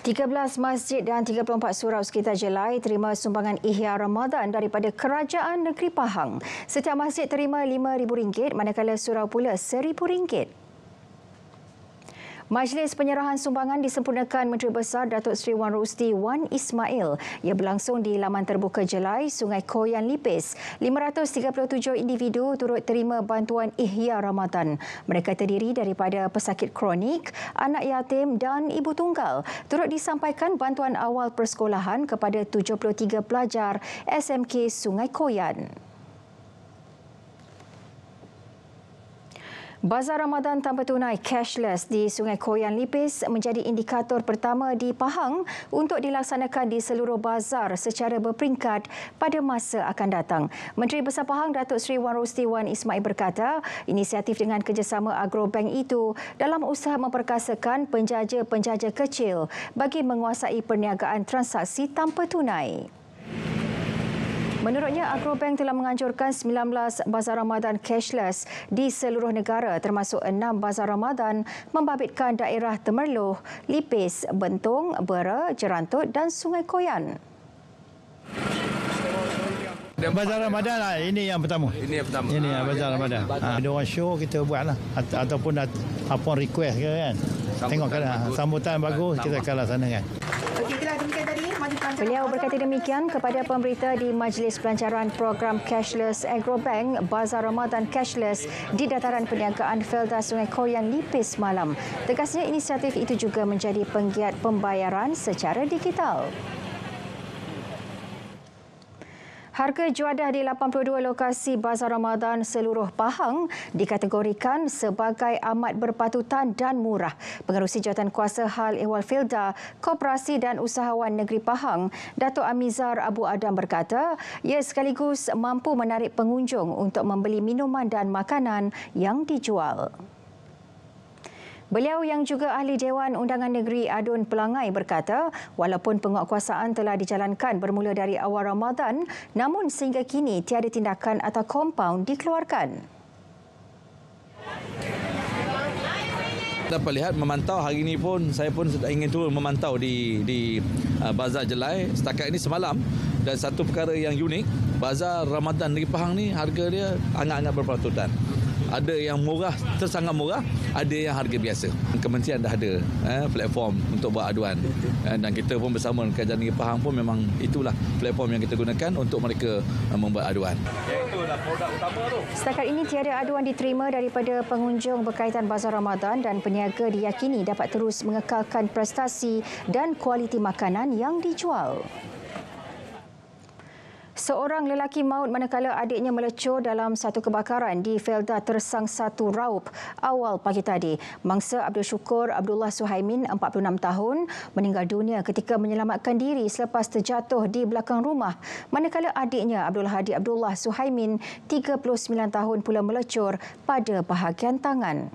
13 masjid dan 34 surau sekitar Jelai terima sumbangan Ihya Ramadan daripada Kerajaan Negeri Pahang. Setiap masjid terima RM5,000 manakala surau pula RM1,000. Majlis penyerahan sumbangan disempurnakan Menteri Besar Datuk Seri Wan Rusdi Wan Ismail. Ia berlangsung di Laman Terbuka Jelai, Sungai Koyan Lipis. 537 individu turut terima bantuan Ihya Ramadan. Mereka terdiri daripada pesakit kronik, anak yatim dan ibu tunggal. Turut disampaikan bantuan awal persekolahan kepada 73 pelajar SMK Sungai Koyan. Bazar Ramadan tanpa tunai cashless di Sungai Koyan Lipis menjadi indikator pertama di Pahang untuk dilaksanakan di seluruh bazar secara berperingkat pada masa akan datang. Menteri Besar Pahang Datuk Seri Wan Rusdi Wan Ismail berkata, inisiatif dengan kerjasama Agrobank itu dalam usaha memperkasakan penjaja-penjaja kecil bagi menguasai perniagaan transaksi tanpa tunai. Menurutnya, Agrobank telah menganjurkan 19 bazar Ramadan cashless di seluruh negara termasuk 6 bazar Ramadan membabitkan daerah Temerloh, Lipis, Bentong, Bera, Jerantut dan Sungai Koyan. Bazar Ramadan lah, ini yang pertama. Ini yang pertama. Ini yang bazar Ramadan. Ada orang show kita buatlah ataupun apa request ke kan. Tengok kan sambutan bagus kita kalah sana kan. Beliau berkata demikian kepada pemberita di Majlis Pelancaran Program Cashless Agrobank Bazar Ramadan Cashless di Dataran Perniagaan Felda Sungai Koyan Lipis malam. Tegasnya inisiatif itu juga menjadi penggiat pembayaran secara digital. Harga juadah di 82 lokasi Bazar Ramadan seluruh Pahang dikategorikan sebagai amat berpatutan dan murah. Pengerusi Jawatankuasa Hal Ehwal Felda, Koperasi dan Usahawan Negeri Pahang, Datuk Amizar Abu Adam berkata, ia sekaligus mampu menarik pengunjung untuk membeli minuman dan makanan yang dijual. Beliau yang juga ahli Dewan Undangan Negeri Adun Pelangai berkata, walaupun penguatkuasaan telah dijalankan bermula dari awal Ramadan, namun sehingga kini tiada tindakan atau kompaun dikeluarkan. Dapat lihat memantau hari ini pun saya pun ingin turun memantau di Bazar Jelai setakat ini semalam, dan satu perkara yang unik, Bazar Ramadan Negeri Pahang ni harga dia sangat-sangat berpatutan. Ada yang murah, tersangat murah, ada yang harga biasa. Kementerian dah ada platform untuk buat aduan, dan kita pun bersama dengan Kerajaan Negeri Pahang pun memang itulah platform yang kita gunakan untuk mereka membuat aduan. Itulah produk utama tu. Setakat ini tiada aduan diterima daripada pengunjung berkaitan Bazar Ramadan dan peniaga diyakini dapat terus mengekalkan prestasi dan kualiti makanan yang dijual. Seorang lelaki maut manakala adiknya melecur dalam satu kebakaran di Felda Tersang 1 Raup awal pagi tadi. Mangsa Abdul Syukur Abdullah Suhaimin, 46 tahun, meninggal dunia ketika menyelamatkan diri selepas terjatuh di belakang rumah. Manakala adiknya Abdul Hadi Abdullah Suhaimin, 39 tahun pula melecur pada bahagian tangan.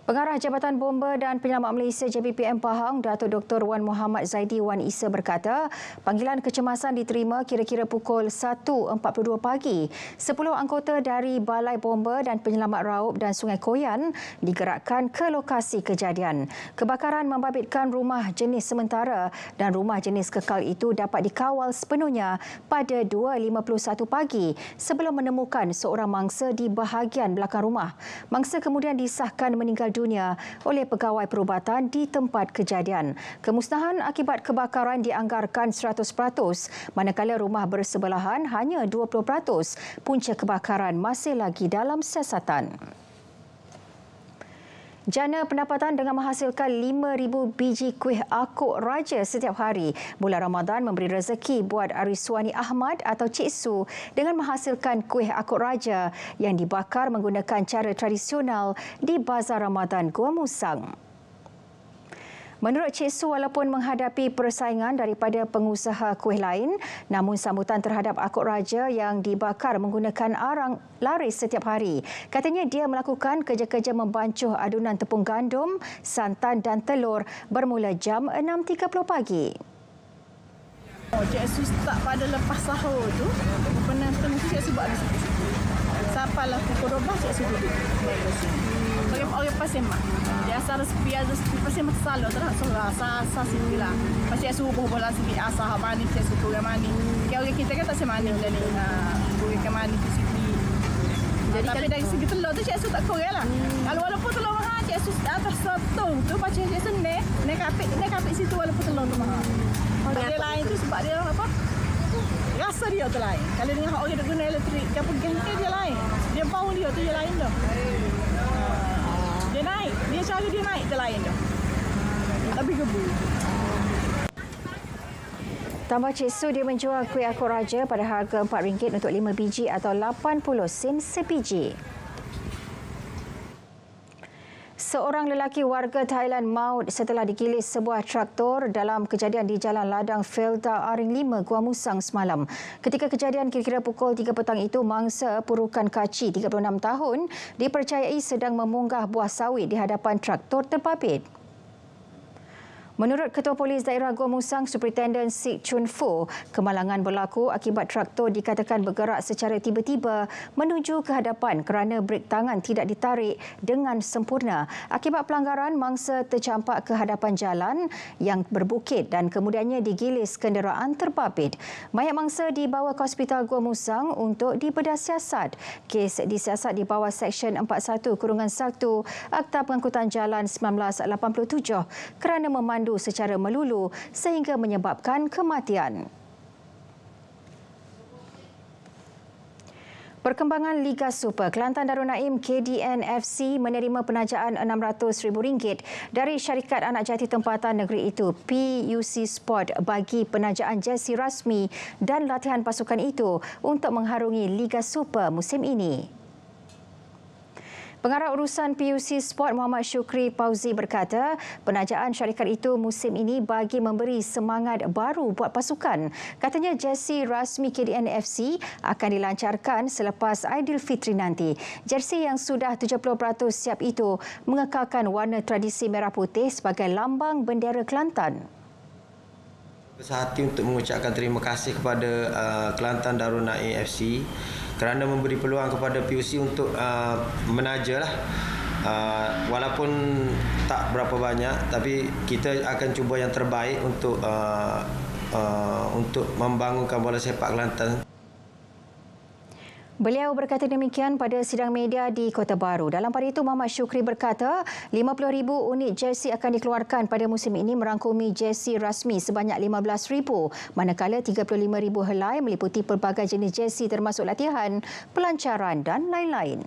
Pengarah Jabatan Bomba dan Penyelamat Malaysia JBPM Pahang, Datuk Dr. Wan Muhammad Zaidi Wan Isa berkata, panggilan kecemasan diterima kira-kira pukul 1.42 pagi. 10 anggota dari Balai Bomba dan Penyelamat Raup dan Sungai Koyan digerakkan ke lokasi kejadian. Kebakaran membabitkan rumah jenis sementara dan rumah jenis kekal itu dapat dikawal sepenuhnya pada 2.51 pagi sebelum menemukan seorang mangsa di bahagian belakang rumah. Mangsa kemudian disahkan meninggal dunia oleh pegawai perubatan di tempat kejadian. Kemusnahan akibat kebakaran dianggarkan 100%, manakala rumah bersebelahan hanya 20%. Punca kebakaran masih lagi dalam siasatan. Jana pendapatan dengan menghasilkan 5,000 biji kuih akuk raja setiap hari. Bulan Ramadan memberi rezeki buat Ariswani Ahmad atau Cik Su dengan menghasilkan kuih akuk raja yang dibakar menggunakan cara tradisional di Bazar Ramadan Gua Musang. Menurut Cik Su, walaupun menghadapi persaingan daripada pengusaha kuih lain, namun sambutan terhadap akuk raja yang dibakar menggunakan arang laris setiap hari. Katanya dia melakukan kerja-kerja membancuh adunan tepung gandum, santan dan telur bermula jam 6.30 pagi. Cik Su start pada lepas sahur tu, pernah Cik Su buat sampai awal lah, pukul 12 cikgu duduk. Bagi orang pasien mak. Dia asal sepi pasien mak selalu terus rasa sini lah. Pasien subuh bola sikit asal mani cikgu suku mani. Kalau kita kan tak semani jadi boleh ke mani di sini. Jadi tapi dari segi telur tu cikgu tak kurang lah. Kalau walaupun telur mahal cikgu atas satu tu pasien cikgu naik kapit situ walaupun telur tu mahal. Dia lain tu sebab dia apa? Rasa dia tu lain. Kalau dengan orang yang guna elektrik, dia pergi dia lain. Dia bau dia tu dia lain tu. Dia naik. Dia cara dia naik tu lain tu. Tapi gebu. Tambah Cik Su, dia menjual kuih akor raja pada harga RM4 untuk 5 biji atau 80 sen sebiji. Seorang lelaki warga Thailand maut setelah digilis sebuah traktor dalam kejadian di Jalan Ladang Felda Aring 5, Gua Musang semalam. Ketika kejadian kira-kira pukul 3 petang itu, mangsa Purukan Kaci 36 tahun dipercayai sedang memunggah buah sawit di hadapan traktor terbabit. Menurut Ketua Polis Daerah Gua Musang, Superintendent Sik Chun Fo, kemalangan berlaku akibat traktor dikatakan bergerak secara tiba-tiba menuju ke hadapan kerana brek tangan tidak ditarik dengan sempurna. Akibat pelanggaran, mangsa tercampak ke hadapan jalan yang berbukit dan kemudiannya digilis kenderaan terbabit. Mayat mangsa dibawa ke Hospital Gua Musang untuk dibedah siasat. Kes disiasat di bawah Seksyen 41-1 Akta Pengangkutan Jalan 1987 kerana memandu secara melulu sehingga menyebabkan kematian. Perkembangan Liga Super, Kelantan Darul Naim KDN FC menerima penajaan RM600,000 dari syarikat anak jati tempatan negeri itu PUC Sport bagi penajaan jersey rasmi dan latihan pasukan itu untuk mengharungi Liga Super musim ini. Pengarah urusan PUC Sport Muhammad Syukri Pauzi berkata, penajaan syarikat itu musim ini bagi memberi semangat baru buat pasukan. Katanya jersey rasmi KDN FC akan dilancarkan selepas Aidilfitri nanti. Jersey yang sudah 70% siap itu mengekalkan warna tradisi merah putih sebagai lambang bendera Kelantan. Bersahati untuk mengucapkan terima kasih kepada Kelantan Darul Naim FC kerana memberi peluang kepada PUC untuk menaja lah. Walaupun tak berapa banyak, tapi kita akan cuba yang terbaik untuk membangunkan bola sepak Kelantan. Beliau berkata demikian pada sidang media di Kota Baru. Dalam pada itu, Muhammad Syukri berkata 50,000 unit jersey akan dikeluarkan pada musim ini merangkumi jersey rasmi sebanyak 15,000, manakala 35,000 helai meliputi pelbagai jenis jersey termasuk latihan, pelancaran dan lain-lain.